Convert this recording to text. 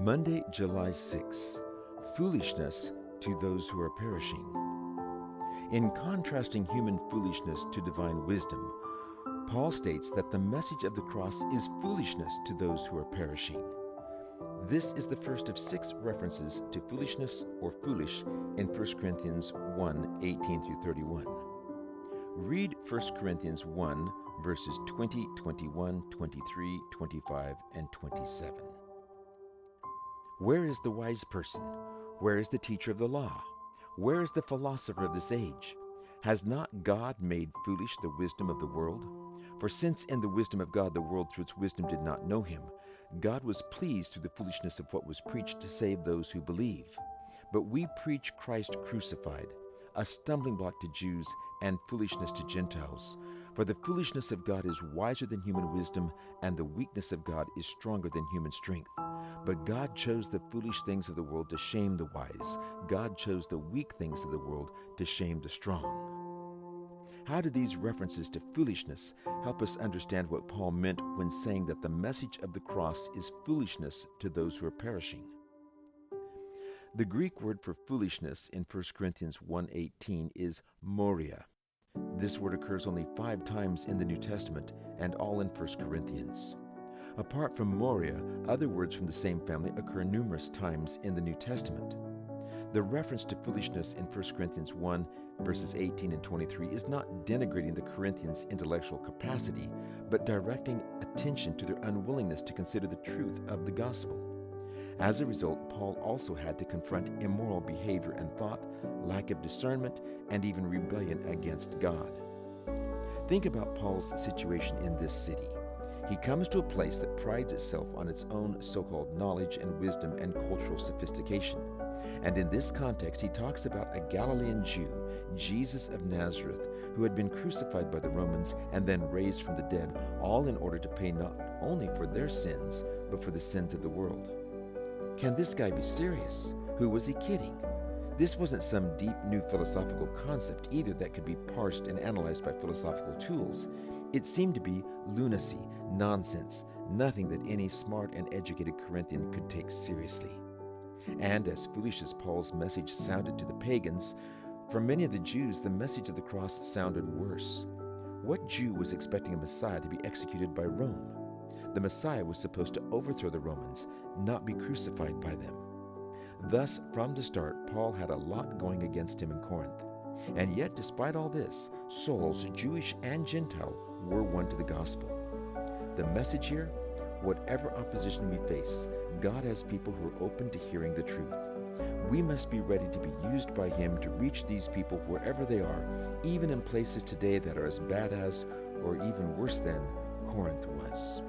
Monday, July 6. Foolishness to those who are perishing. In contrasting human foolishness to divine wisdom, Paul states that the message of the cross is foolishness to those who are perishing. This is the first of 6 references to foolishness or foolish in 1 Corinthians 1:18 through 31. Read 1 Corinthians 1, verses 20, 21, 23, 25, and 27. Where is the wise person? Where is the teacher of the law? Where is the philosopher of this age? Has not God made foolish the wisdom of the world? For since in the wisdom of God the world through its wisdom did not know him, God was pleased through the foolishness of what was preached to save those who believe. But we preach Christ crucified, a stumbling block to Jews and foolishness to Gentiles. For the foolishness of God is wiser than human wisdom, and the weakness of God is stronger than human strength. But God chose the foolish things of the world to shame the wise. God chose the weak things of the world to shame the strong. How do these references to foolishness help us understand what Paul meant when saying that the message of the cross is foolishness to those who are perishing? The Greek word for foolishness in 1 Corinthians 1:18 is moria. This word occurs only 5 times in the New Testament, and all in 1 Corinthians. Apart from moria, other words from the same family occur numerous times in the New Testament. The reference to foolishness in 1 Corinthians 1, verses 18 and 23 is not denigrating the Corinthians' intellectual capacity, but directing attention to their unwillingness to consider the truth of the gospel. As a result, Paul also had to confront immoral behavior and thought, lack of discernment, and even rebellion against God. Think about Paul's situation in this city. He comes to a place that prides itself on its own so-called knowledge and wisdom and cultural sophistication. And in this context, he talks about a Galilean Jew, Jesus of Nazareth, who had been crucified by the Romans and then raised from the dead, all in order to pay not only for their sins, but for the sins of the world. Can this guy be serious? Who was he kidding? This wasn't some deep new philosophical concept either that could be parsed and analyzed by philosophical tools. It seemed to be lunacy, nonsense, nothing that any smart and educated Corinthian could take seriously. And as foolish as Paul's message sounded to the pagans, for many of the Jews the message of the cross sounded worse. What Jew was expecting a Messiah to be executed by Rome? The Messiah was supposed to overthrow the Romans, not be crucified by them. Thus, from the start, Paul had a lot going against him in Corinth. And yet, despite all this, souls, Jewish and Gentile, were won to the gospel. The message here: whatever opposition we face, God has people who are open to hearing the truth. We must be ready to be used by Him to reach these people wherever they are, even in places today that are as bad as, or even worse than, Corinth was.